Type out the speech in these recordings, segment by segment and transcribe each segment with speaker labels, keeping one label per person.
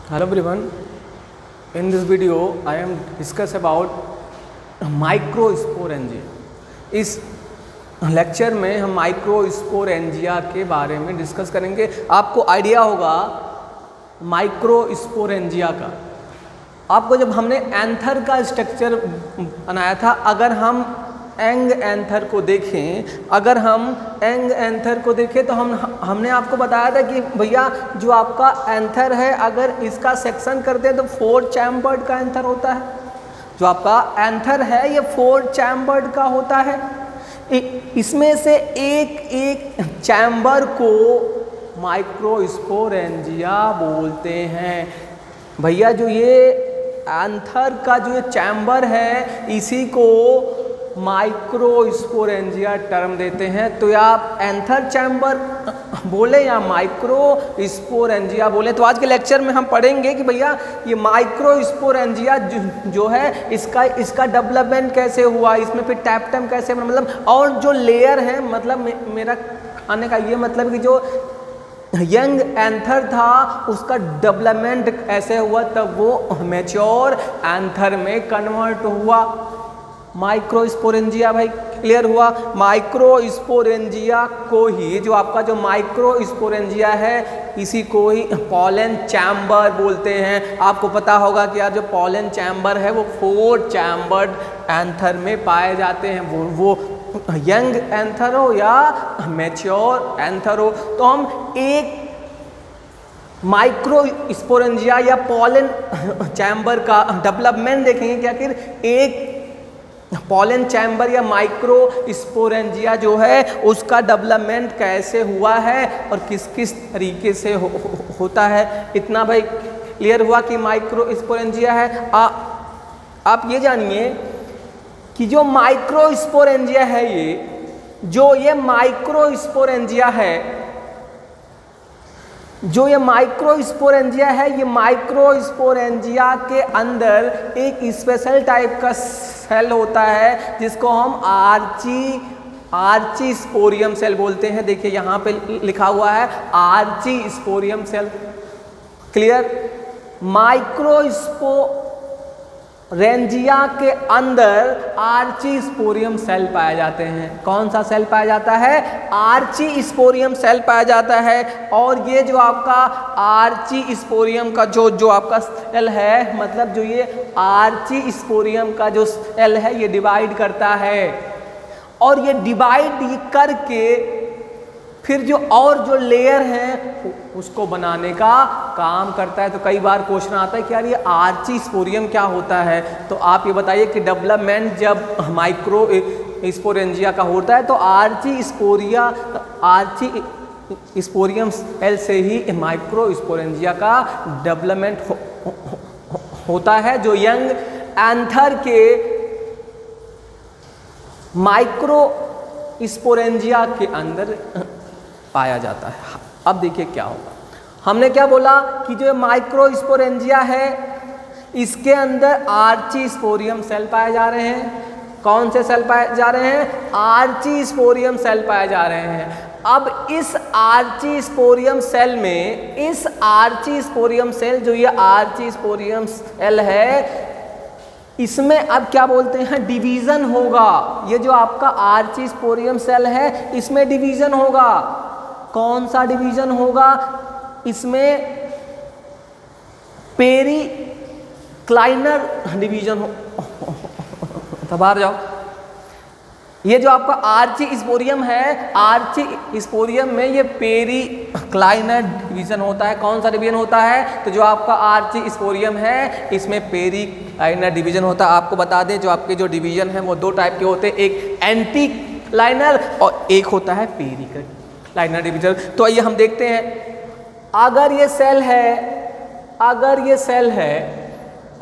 Speaker 1: Hello everyone. In this video I am discuss about microsporangia. इस lecture में हम microsporangia के बारे में डिस्कस करेंगे। आपको आइडिया होगा माइक्रोस्पोरेंजिया का। आपको जब हमने एंथर का स्ट्रक्चर बनाया था, अगर हम एंग एंथर को देखें तो हमने आपको बताया था कि भैया जो आपका एंथर है, अगर इसका सेक्शन करते हैं तो 4 चैम्बर्ड का एंथर होता है। जो आपका एंथर है ये 4 चैम्बर्ड का होता है। इसमें से एक चैम्बर को माइक्रोस्पोरेंजिया बोलते हैं। भैया जो ये एंथर का जो ये चैम्बर है, इसी को माइक्रोस्पोरेंजिया टर्म देते हैं। तो आप एंथर चैम्बर बोले या माइक्रोस्पोरेंजिया बोले। तो आज के लेक्चर में हम पढ़ेंगे कि भैया ये माइक्रोस्पोरेंजिया जो है इसका डेवलपमेंट कैसे हुआ, इसमें फिर टैप्टम कैसे बना, मतलब और जो लेयर है, मतलब मेरा कहने का ये मतलब कि जो यंग एंथर था उसका डेवलपमेंट ऐसे हुआ, तब वो मैच्योर एंथर में कन्वर्ट हुआ। माइक्रोस्पोरेंजिया भाई क्लियर हुआ। माइक्रोस्पोरेंजिया को ही जो आपका जो माइक्रोस्पोरेंजिया है, इसी को ही पॉलन चैम्बर बोलते हैं। आपको पता होगा कि यार जो पॉलन चैम्बर है वो 4 चैम्बर्ड एंथर में पाए जाते हैं, वो यंग एंथर हो या मैच्योर एंथर हो। तो हम एक माइक्रोस्पोरेंजिया या पॉलन चैम्बर का डेवलपमेंट देखेंगे कि आखिर एक पॉलन चैम्बर या माइक्रोस्पोरेंजिया जो है उसका डेवलपमेंट कैसे हुआ है और किस किस तरीके से होता है। इतना भाई क्लियर हुआ कि माइक्रोस्पोरेंजिया है। आप ये जानिए कि जो माइक्रोस्पोरेंजिया है, ये माइक्रोस्पोरेंजिया है, ये माइक्रोस्पोरेंजिया के अंदर एक स्पेशल टाइप का सेल होता है जिसको हम आर्ची स्पोरियम सेल बोलते हैं। देखिए यहाँ पे लिखा हुआ है आर्ची स्पोरियम सेल। क्लियर। माइक्रोस्पोरेंजिया के अंदर आर्ची स्पोरियम सेल पाए जाते हैं। कौन सा सेल पाया जाता है? आर्ची स्पोरियम सेल पाया जाता है। और ये जो आपका आर्ची स्पोरियम का जो आपका सेल है, मतलब जो ये आर्ची स्पोरियम का जो सेल है ये डिवाइड करता है, और ये डिवाइड करके फिर जो लेयर हैं उसको बनाने का काम करता है। तो कई बार क्वेश्चन आता है कि यार ये आर्ची स्पोरियम क्या होता है। तो आप ये बताइए कि डेवलपमेंट जब माइक्रोस्पोरेंजिया का होता है तो आर्ची स्पोरियम सेल से ही माइक्रोस्पोरेंजिया का डेवलपमेंट होता है, जो यंग एंथर के माइक्रोस्पोरेंजिया के अंदर पाया जाता है। अब देखिए क्या होगा। हमने क्या बोला कि जो माइक्रोस्पोरेंजिया है इसके अंदर आर्ची स्पोरियम सेल पाए जा रहे हैं। कौन से सेल पाए जा रहे हैं? आर्ची स्पोरियम सेल पाए जा रहे हैं। अब इस आर्ची स्पोरियम सेल में, इस आर्ची स्पोरियम सेल जो ये आर्ची स्पोरियम सेल है, इसमें अब क्या बोलते हैं? डिवीजन होगा। ये जो आपका आर्ची स्पोरियम सेल है इसमें डिवीजन होगा। कौन सा डिवीजन होगा? इसमें पेरिक्लाइनर डिवीजन हो। बाहर जाओ। ये जो आपका आर्ची स्पोरियम है, आर्ची स्पोरियम में ये पेरिक्लाइनर डिवीजन होता है। कौन सा डिवीजन होता है? तो जो आपका आर्ची स्पोरियम है इसमें पेरिक्लाइनर डिवीजन होता है। आपको बता दें जो आपके जो डिवीजन है वो 2 टाइप के होते हैं, एक एंटीक्लाइनर और एक होता है पेरिक्लाइनर डिवीजन। तो आइए हम देखते हैं। अगर ये सेल है,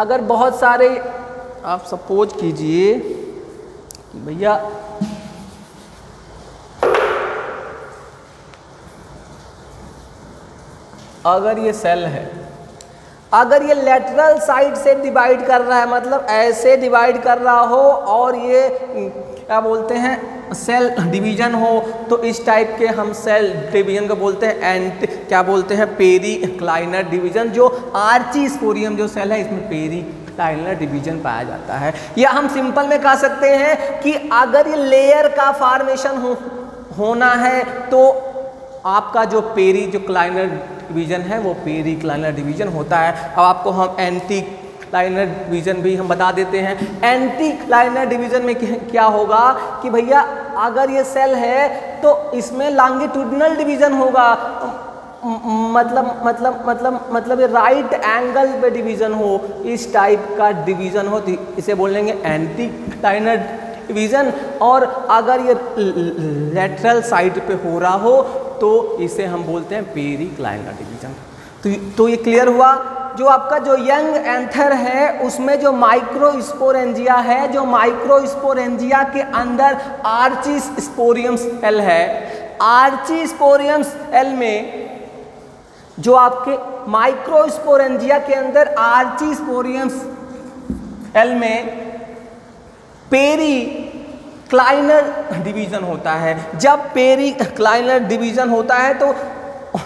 Speaker 1: अगर बहुत सारे, आप सपोज कीजिए कि भैया अगर ये सेल है, अगर ये लेटरल साइड से डिवाइड कर रहा है, मतलब ऐसे डिवाइड कर रहा हो और ये क्या बोलते हैं सेल डिवीजन हो, तो इस टाइप के हम सेल डिवीजन को बोलते हैं एंड क्या बोलते हैं पेरिक्लाइनर डिवीजन। जो आर्चीस्पोरियम जो सेल है इसमें पेरिक्लाइनर डिवीजन पाया जाता है। या हम सिंपल में कह सकते हैं कि अगर ये लेयर का फॉर्मेशन होना है तो आपका जो पेरिक्लाइनर डिवीजन है वो पेरिक्लाइनर डिवीजन होता है। अब आपको हम एंटीक्लाइनर डिवीजन भी हम बता देते हैं। एंटीक्लाइनर डिवीजन में क्या होगा कि भैया अगर ये सेल है तो इसमें लॉन्गिट्यूडिनल डिवीजन होगा, मतलब ये राइट एंगल पे डिवीजन हो, इस टाइप का डिवीजन हो तो इसे बोलेंगे एंटीक्लाइनर डिवीजन। और अगर ये लेटरल साइड पे हो रहा हो तो इसे हम बोलते हैं पेरिक्लाइनर डिवीजन। तो ये क्लियर हुआ। जो आपका जो यंग एंथर है उसमें जो माइक्रोस्पोरेंजिया है, जो माइक्रोस्पोरेंजिया के अंदर आर्चीस्पोरियम सेल है, आर्चीस्पोरियम सेल में जो आपके माइक्रोस्पोरेंजिया के अंदर आर्चीस्पोरियम सेल में पेरिक्लाइनर डिवीजन होता है। जब पेरिक्लाइनर डिवीजन होता है तो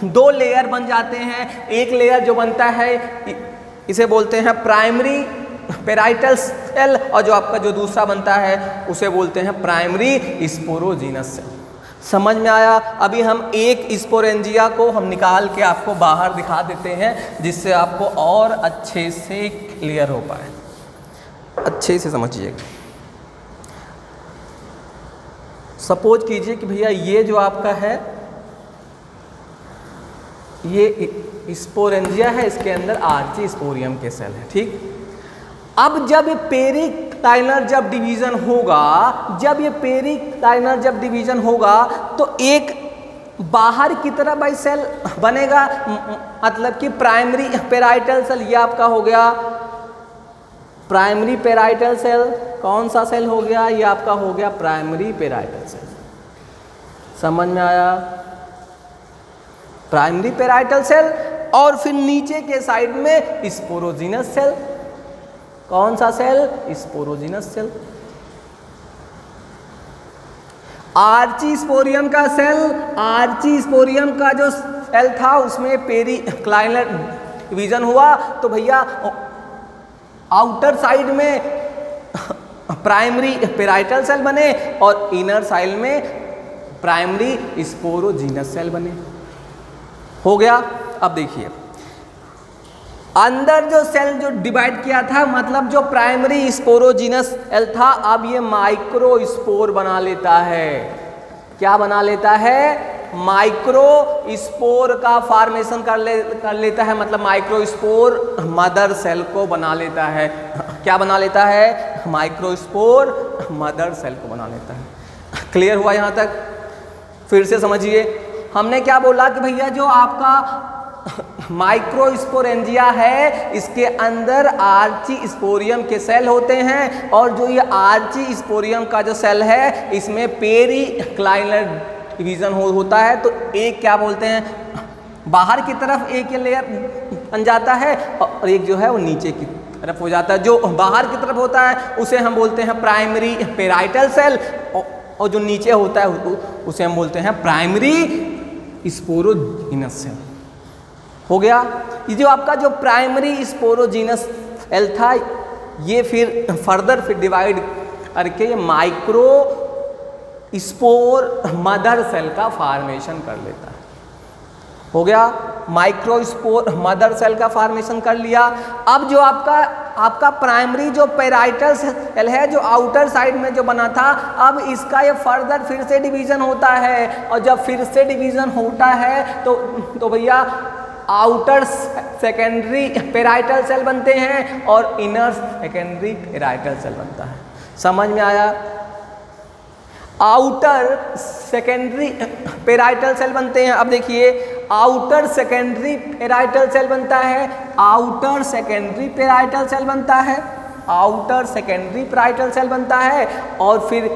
Speaker 1: दो लेयर बन जाते हैं। एक लेयर जो बनता है इसे बोलते हैं प्राइमरी पेराइटल सेल, और जो आपका जो दूसरा बनता है उसे बोलते हैं प्राइमरी स्पोरोजीनस सेल। समझ में आया? अभी हम एक स्पोरेंजिया को हम निकाल के आपको बाहर दिखा देते हैं जिससे आपको और अच्छे से क्लियर हो पाए, अच्छे से समझिएगा। सपोज कीजिए कि भैया ये जो आपका है ये स्पोरेंजिया है, इसके अंदर आर्चीस्पोरियम के सेल है, ठीक। अब जब ये पेरिक्लाइनर जब डिवीजन होगा, जब ये पेरिक्लाइनर जब डिवीजन होगा तो एक बाहर की तरफ भाई सेल बनेगा, मतलब कि प्राइमरी पेराइटल सेल। ये आपका हो गया प्राइमरी पेराइटल सेल। कौन सा सेल हो गया? ये आपका हो गया प्राइमरी पेराइटल सेल। समझ में आया? Primary parietal cell. और फिर नीचे के साइड में स्पोरोजीनस सेल। कौन सा सेल? Sporogenous cell. आर्चीस्पोरियम का सेल, आर्चीस्पोरियम का जो सेल था उसमें पेरिक्लाइनर डिवीजन हुआ तो भैया आउटर साइड में प्राइमरी पेराइटल सेल बने और इनर साइड में प्राइमरी स्पोरोजीनस सेल बने। हो गया। अब देखिए अंदर जो सेल जो डिवाइड किया था, मतलब जो प्राइमरी स्पोरोजीनस सेल था, अब ये माइक्रोस्पोर बना लेता है। क्या बना लेता है? माइक्रोस्पोर का फॉर्मेशन कर लेता है, मतलब माइक्रोस्पोर मदर सेल को बना लेता है। क्या बना लेता है? माइक्रोस्पोर मदर सेल को बना लेता है। क्लियर हुआ यहाँ तक? फिर से समझिए, हमने क्या बोला कि भैया जो आपका माइक्रोस्पोरेंजिया है इसके अंदर आर्चीस्पोरियम के सेल होते हैं, और जो ये आर्चीस्पोरियम का जो सेल है इसमें पेरिक्लाइनर डिवीजन होता है। तो एक क्या बोलते हैं बाहर की तरफ एक ये लेयर बन जाता है और एक जो है वो नीचे की तरफ हो जाता है। जो बाहर की तरफ होता है उसे हम बोलते हैं प्राइमरी पेराइटल सेल, और जो नीचे होता है उसे हम बोलते हैं प्राइमरी स्पोरोजीनस सेल। हो गया। ये जो आपका जो प्राइमरी स्पोरोजीनस सेल था ये फिर फर्दर फिर डिवाइड करके ये माइक्रो स्पोर मदर सेल का फॉर्मेशन कर लेता है। हो गया। माइक्रोस्पोर मदर सेल का फॉर्मेशन कर लिया। अब जो आपका प्राइमरी जो पेराइटल सेल है जो आउटर साइड में जो बना था, अब इसका ये फर्दर फिर से डिवीजन होता है, और जब फिर से डिवीजन होता है तो भैया आउटर सेकेंडरी पेराइटल सेल बनते हैं और इनर सेकेंडरी पेराइटल सेल बनता है। समझ में आया? आउटर सेकेंडरी पेराइटल सेल बनते हैं। अब देखिए आउटर सेकेंडरी पेराइटल सेल बनता है, आउटर सेकेंडरी पेराइटल सेल बनता है, आउटर सेकेंडरी पेराइटल सेल बनता है, और फिर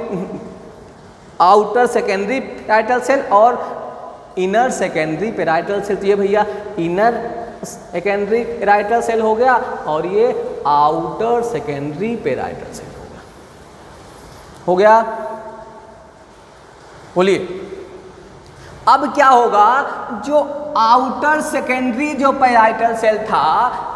Speaker 1: आउटर सेकेंडरी पेराइटल सेल और इनर सेकेंडरी पेराइटल सेल। तो ये भैया इनर सेकेंडरी पेराइटल सेल हो गया और ये आउटर सेकेंडरी पेराइटल सेल हो गया। बोलिए अब क्या होगा, जो आउटर सेकेंडरी जो पेराइटल सेल था,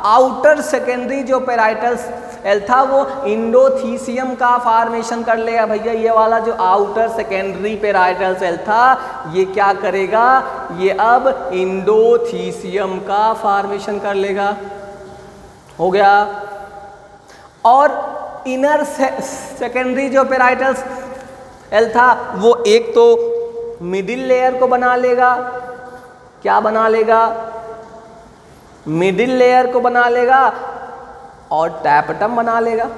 Speaker 1: आउटर सेकेंडरी जो पेराइटल सेल था वो इंडोथीसियम का फॉर्मेशन कर लेगा। भैया ये वाला जो आउटर सेकेंडरी पेराइटल सेल था ये क्या करेगा, ये अब इंडोथीसियम का फॉर्मेशन कर लेगा। हो गया। और इनर सेकेंडरी जो पेराइटल सेल था वो एक तो मिडिल लेयर को बना लेगा। क्या बना लेगा, मिडिल लेयर को बना लेगा और टैपेटम बना लेगा।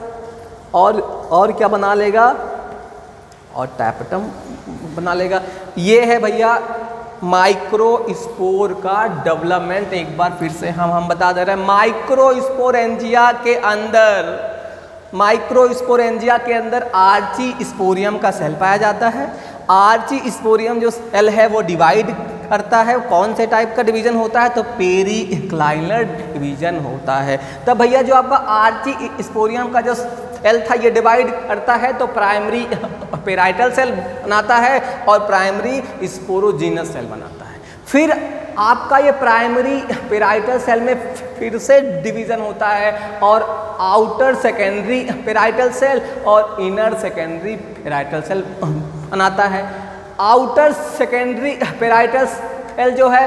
Speaker 1: और क्या बना लेगा, और टैपेटम बना लेगा। ये है भैया माइक्रोस्पोर का डेवलपमेंट। एक बार फिर से हम बता दे रहे हैं, माइक्रोस्पोरेंजिया के अंदर, माइक्रोस्पोरेंजिया के अंदर आर्चीस्पोरियम का सेल पाया जाता है। आर्चीस्पोरियम जो सेल है वो डिवाइड करता है। कौन से टाइप का डिवीजन होता है, तो पेरीक्लाइनर डिवीजन होता है। तब भैया जो आपका आर्चीस्पोरियम का जो सेल था ये डिवाइड करता है तो प्राइमरी पेराइटल सेल बनाता है और प्राइमरी स्पोरोजीनस सेल बनाता है। फिर आपका ये प्राइमरी पेराइटल सेल में फिर से डिवीजन होता है और आउटर सेकेंडरी पेराइटल सेल और इनर सेकेंडरी पेराइटल सेल बनाता है। आउटर सेकेंडरी पेराइटल सेल जो है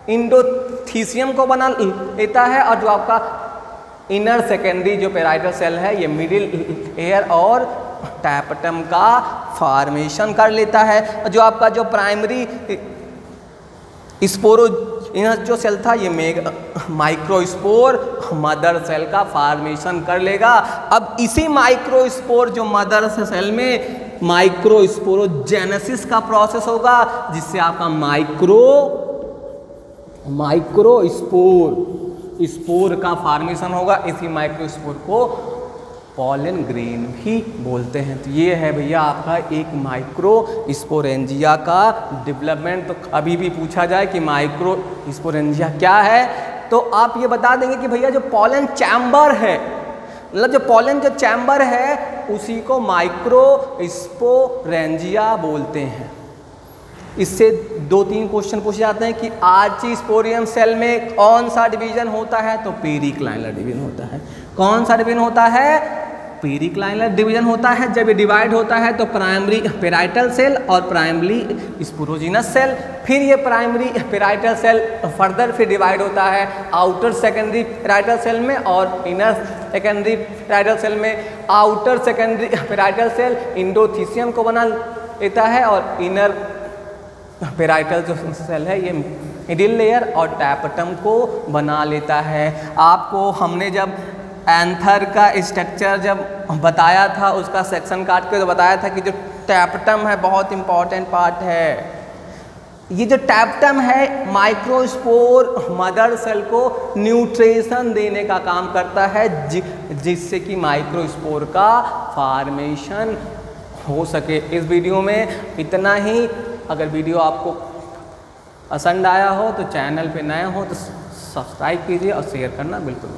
Speaker 1: इंडोथीसियम को बना लेता है और जो आपका इनर सेकेंडरी जो पेराइटल सेल है ये मिडिल लेयर और टैपेटम का फॉर्मेशन कर लेता है। जो आपका जो प्राइमरी स्पोरोजीनस जो सेल था ये माइक्रोस्पोर मदर सेल का फॉर्मेशन कर लेगा। अब इसी माइक्रोस्पोर जो मदर सेल में माइक्रोस्पोरोजेनेसिस का प्रोसेस होगा जिससे आपका स्पोर का फॉर्मेशन होगा। इसी माइक्रोस्पोर को पॉलन ग्रेन भी बोलते हैं। तो ये है भैया आपका एक माइक्रोस्पोरेंजिया का डेवलपमेंट। तो अभी भी पूछा जाए कि माइक्रोस्पोरेंजिया क्या है तो आप ये बता देंगे कि भैया जो पॉलन चैम्बर है, मतलब जो पॉलन जो चैम्बर है उसी को माइक्रोस्पोरेंजिया बोलते हैं। इससे 2-3 क्वेश्चन पूछे जाते हैं कि आर्चीस्पोरियम सेल में कौन सा डिवीजन होता है, तो पेरिक्लाइनर डिवीजन होता है। कौन सा डिवीजन होता है, पेरिक्लाइनर डिवीजन होता है। जब ये डिवाइड होता है तो प्राइमरी पेराइटल सेल और प्राइमरी स्पोरोजीनस सेल, फिर ये प्राइमरी पेराइटल सेल फर्दर फिर डिवाइड होता है आउटर सेकेंडरी पेराइटल सेल में और इनर सेकेंडरी पेराइटल सेल में। आउटर सेकेंडरी पेराइटल सेल इंडोथीसियम को बना लेता है और इनर पेराइटल जो सेल है ये मिडिल लेयर और टैपेटम को बना लेता है। आपको हमने जब एंथर का स्ट्रक्चर जब बताया था उसका सेक्शन काट के तो बताया था कि जो टैपेटम है बहुत इंपॉर्टेंट पार्ट है। ये जो टैपेटम है माइक्रोस्पोर मदर सेल को न्यूट्रिशन देने का काम करता है जिससे कि माइक्रोस्पोर का फॉर्मेशन हो सके। इस वीडियो में इतना ही। अगर वीडियो आपको पसंद आया हो तो चैनल पे नए हो तो सब्सक्राइब कीजिए और शेयर करना बिल्कुल